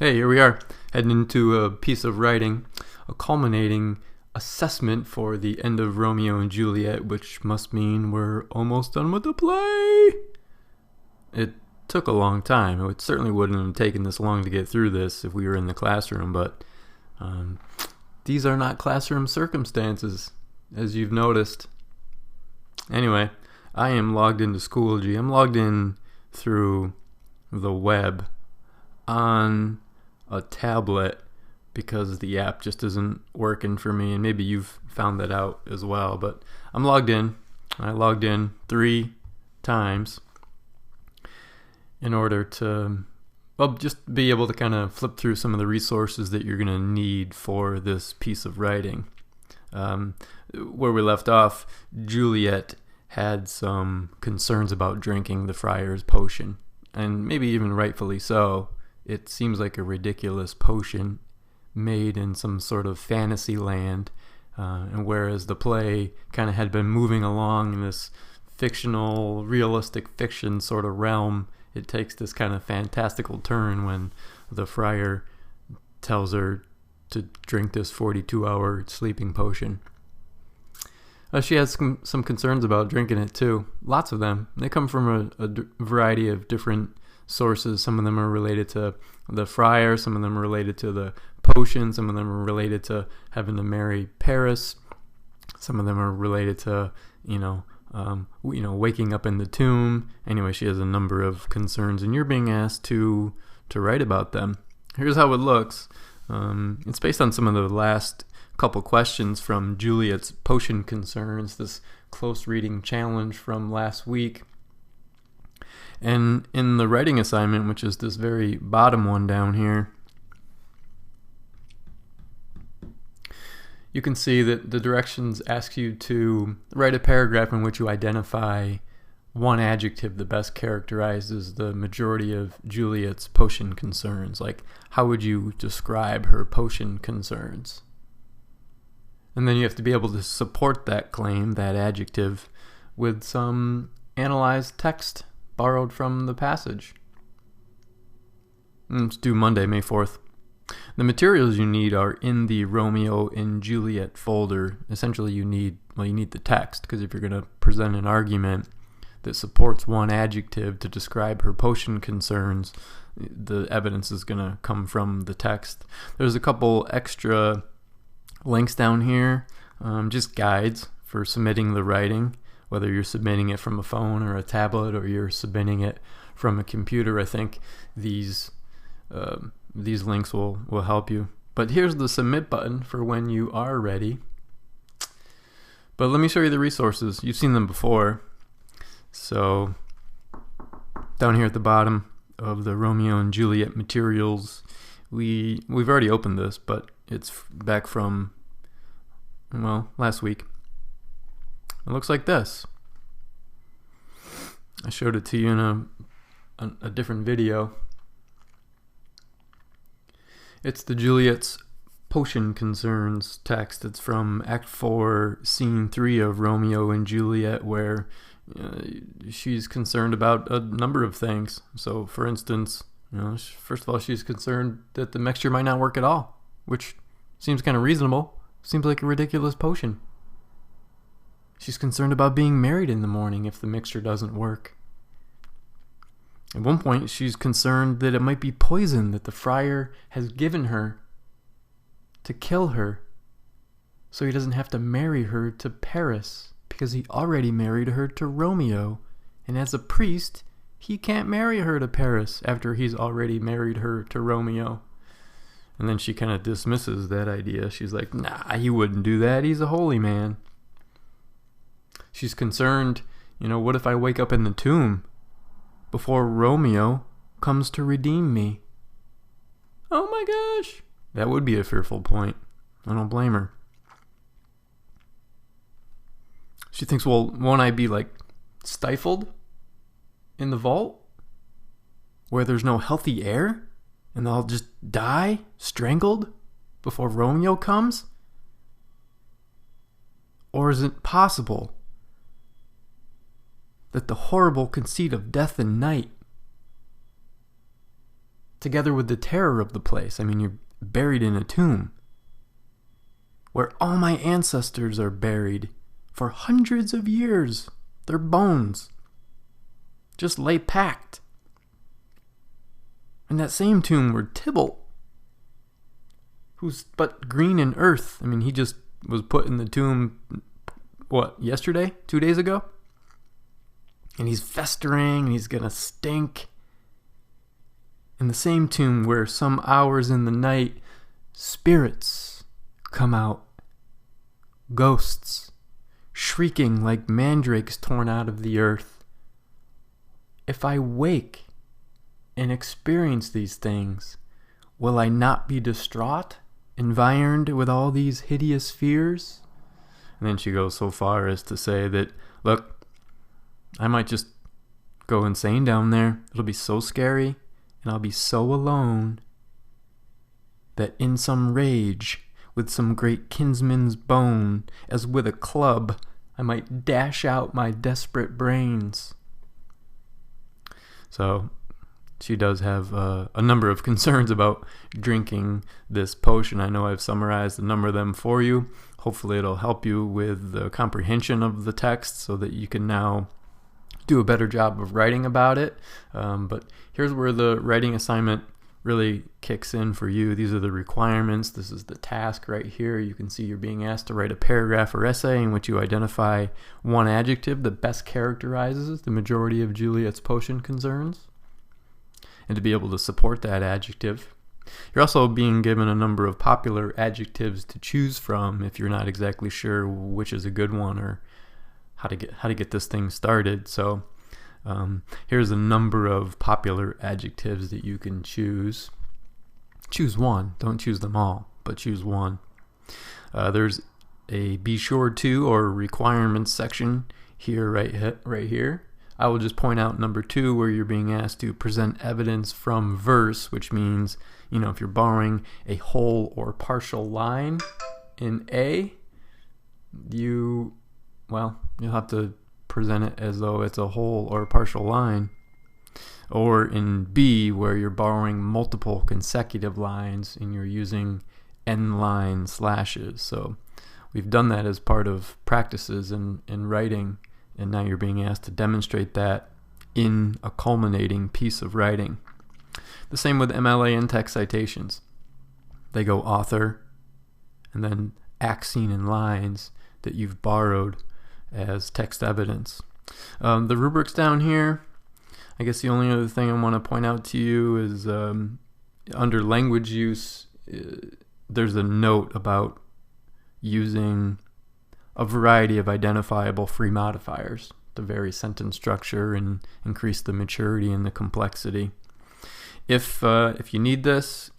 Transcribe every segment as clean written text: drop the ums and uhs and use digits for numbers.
Hey, here we are, heading into a piece of writing, a culminating assessment for the end of Romeo and Juliet, which must mean we're almost done with the play. It took a long time. It certainly wouldn't have taken this long to get through this if we were in the classroom, but these are not classroom circumstances, as you've noticed. Anyway, I am logged into Schoology. I'm logged in through the web on a tablet because the app just isn't working for me, and maybe you've found that out as well. But I'm logged in. I logged in 3 times in order to just be able to kind of flip through some of the resources that you're going to need for this piece of writing. Where we left off, Juliet had some concerns about drinking the friar's potion, and maybe even rightfully so. It seems like a ridiculous potion made in some sort of fantasy land, and whereas the play kind of had been moving along in this fictional, realistic fiction sort of realm, it takes this kind of fantastical turn when the friar tells her to drink this 42-hour sleeping potion. She has some concerns about drinking it too. Lots of them. They come from a variety of different sources. Some of them are related to the friar, some of them are related to the potion, some of them are related to having to marry Paris, some of them are related to waking up in the tomb. Anyway, she has a number of concerns, and you're being asked to write about them. Here's how it looks. It's based on some of the last couple questions from Juliet's potion concerns, this close reading challenge from last week. And in the writing assignment, which is this very bottom one down here, you can see that the directions ask you to write a paragraph in which you identify one adjective that best characterizes the majority of Juliet's potion concerns. Like, how would you describe her potion concerns? And then you have to be able to support that claim, that adjective, with some analyzed text borrowed from the passage. It's due Monday, May 4th. The materials you need are in the Romeo and Juliet folder. Essentially, you need the text, because if you're going to present an argument that supports one adjective to describe her potion concerns, the evidence is going to come from the text. There's a couple extra links down here, just guides for submitting the writing, whether you're submitting it from a phone or a tablet or you're submitting it from a computer. I think these links will help you. But here's the submit button for when you are ready. But let me show you the resources. You've seen them before. So down here at the bottom of the Romeo and Juliet materials, we've already opened this, but it's back from, last week. It looks like this. I showed it to you in a different video. It's the Juliet's potion concerns text. It's from Act 4, Scene 3 of Romeo and Juliet, where she's concerned about a number of things. So, for instance, first of all, she's concerned that the mixture might not work at all, which seems kind of reasonable. Seems like a ridiculous potion. She's concerned about being married in the morning if the mixture doesn't work. At one point, she's concerned that it might be poison that the friar has given her to kill her, so he doesn't have to marry her to Paris, because he already married her to Romeo, and as a priest, he can't marry her to Paris after he's already married her to Romeo. And then she kind of dismisses that idea. She's like, nah, he wouldn't do that. He's a holy man. She's concerned, what if I wake up in the tomb before Romeo comes to redeem me? Oh my gosh. That would be a fearful point. I don't blame her. She thinks, won't I be stifled in the vault where there's no healthy air and I'll just die strangled before Romeo comes? Or is it possible that the horrible conceit of death and night together with the terror of the place. I mean, you're buried in a tomb where all my ancestors are buried for hundreds of years. Their bones just lay packed. In that same tomb were Tybalt, who's but green in earth. I mean, he just was put in the tomb, yesterday? 2 days ago? And he's festering, and he's gonna stink. In the same tomb where some hours in the night, spirits come out. Ghosts, shrieking like mandrakes torn out of the earth. If I wake and experience these things, will I not be distraught, environed with all these hideous fears? And then she goes so far as to say that, look, I might just go insane down there. It'll be so scary, and I'll be so alone that in some rage, with some great kinsman's bone, as with a club, I might dash out my desperate brains. So she does have a number of concerns about drinking this potion. I know I've summarized a number of them for you. Hopefully it'll help you with the comprehension of the text so that you can now do a better job of writing about it. But here's where the writing assignment really kicks in for you. These are the requirements. This is the task right here. You can see you're being asked to write a paragraph or essay in which you identify one adjective that best characterizes the majority of Juliet's potion concerns, and to be able to support that adjective. You're also being given a number of popular adjectives to choose from if you're not exactly sure which is a good one or how to get this thing started. So here's a number of popular adjectives that you can choose. Choose one. Don't choose them all, but choose one. There's a be sure to or requirements section here, right here. I will just point out number 2 where you're being asked to present evidence from verse, which means, if you're borrowing a whole or partial line in A, you'll have to present it as though it's a whole or partial line. Or in B, where you're borrowing multiple consecutive lines and you're using n-line slashes. So we've done that as part of practices in writing, and now you're being asked to demonstrate that in a culminating piece of writing. The same with MLA and text citations. They go author and then axine and lines that you've borrowed as text evidence. The rubrics down here, I guess the only other thing I want to point out to you is under language use, there's a note about using a variety of identifiable free modifiers to vary sentence structure and increase the maturity and the complexity. If you need this,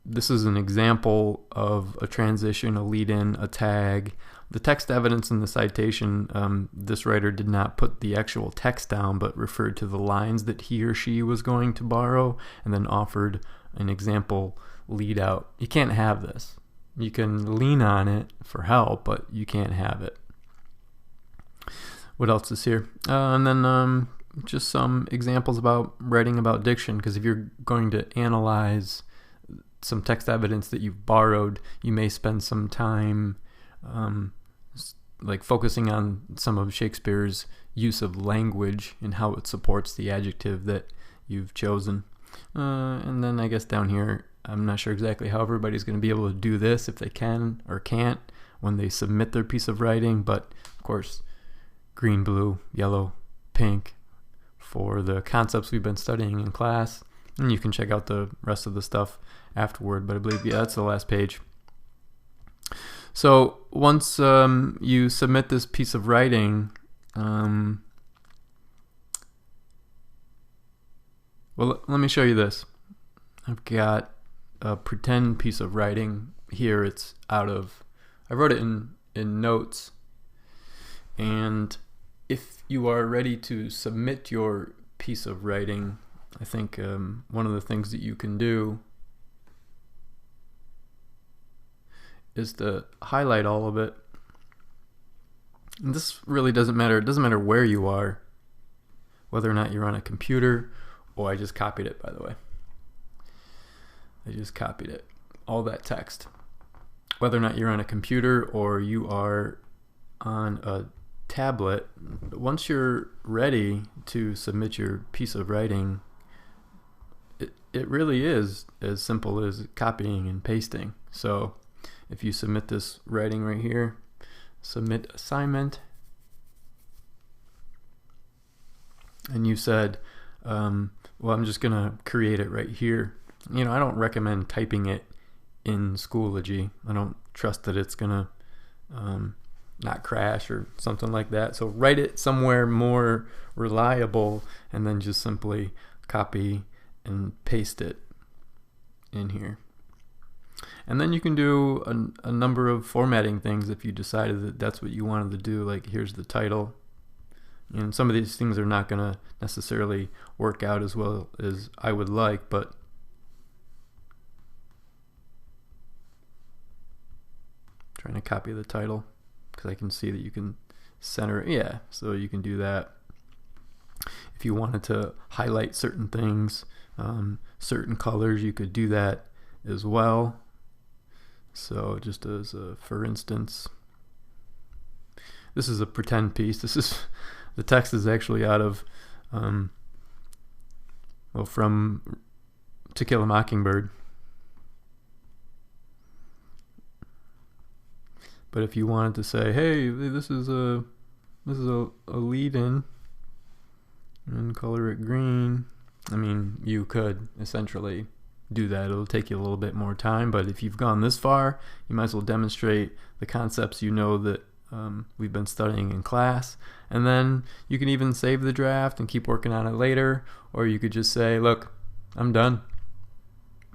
this is an example of a transition, a lead-in, a tag. The text evidence in the citation, this writer did not put the actual text down, but referred to the lines that he or she was going to borrow, and then offered an example lead out. You can't have this. You can lean on it for help, but you can't have it. What else is here? And then just some examples about writing about diction, because if you're going to analyze some text evidence that you've borrowed, you may spend some time focusing on some of Shakespeare's use of language and how it supports the adjective that you've chosen. And then I guess down here, I'm not sure exactly how everybody's going to be able to do this, if they can or can't, when they submit their piece of writing, but of course, green, blue, yellow, pink for the concepts we've been studying in class. And you can check out the rest of the stuff afterward, but I believe, that's the last page. So once you submit this piece of writing, let me show you this. I've got a pretend piece of writing here. It's I wrote it in notes. And if you are ready to submit your piece of writing, I think one of the things that you can do is to highlight all of it. And this really doesn't matter. It doesn't matter where you are, whether or not you're on a computer Oh, I just copied it, by the way. I just copied it. All that text. Whether or not you're on a computer or you are on a tablet, once you're ready to submit your piece of writing, it really is as simple as copying and pasting. So if you submit this writing right here, submit assignment, and you said, well, I'm just going to create it right here. You know, I don't recommend typing it in Schoology. I don't trust that it's going to not crash or something like that. So write it somewhere more reliable and then just simply copy and paste it in here. And then you can do a number of formatting things if you decided that that's what you wanted to do. Like, here's the title. And some of these things are not going to necessarily work out as well as I would like, but trying to copy the title because I can see that you can center it. Yeah, so you can do that. If you wanted to highlight certain things, certain colors, you could do that as well. So just as a, for instance, this is a pretend piece. This is, the text is actually out of, well, from To Kill a Mockingbird. But if you wanted to say, hey, this is a lead-in, and color it green, I mean, you could essentially do that. It'll take you a little bit more time, but if you've gone this far, you might as well demonstrate the concepts you know that we've been studying in class, and then you can even save the draft and keep working on it later, or you could just say, look, I'm done.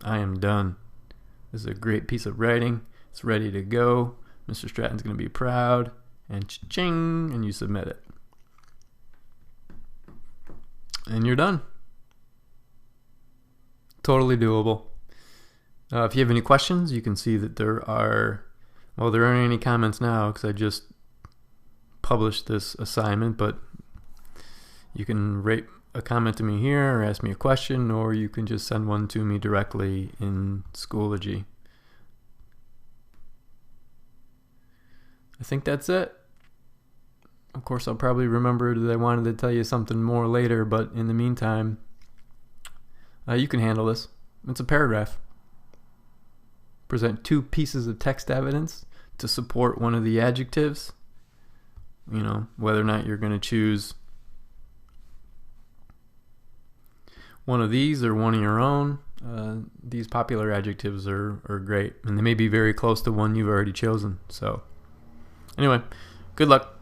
I am done. This is a great piece of writing. It's ready to go. Mr. Stratton's going to be proud, and cha-ching, and you submit it. And you're done. Totally doable. If you have any questions, you can see that there aren't any comments now because I just published this assignment, but you can rate a comment to me here or ask me a question, or you can just send one to me directly in Schoology. I think that's it. Of course, I'll probably remember that I wanted to tell you something more later, but in the meantime, you can handle this. It's a paragraph. Present 2 pieces of text evidence to support one of the adjectives. You know, whether or not you're going to choose one of these or one of your own. These popular adjectives are great, and they may be very close to one you've already chosen. So anyway, good luck.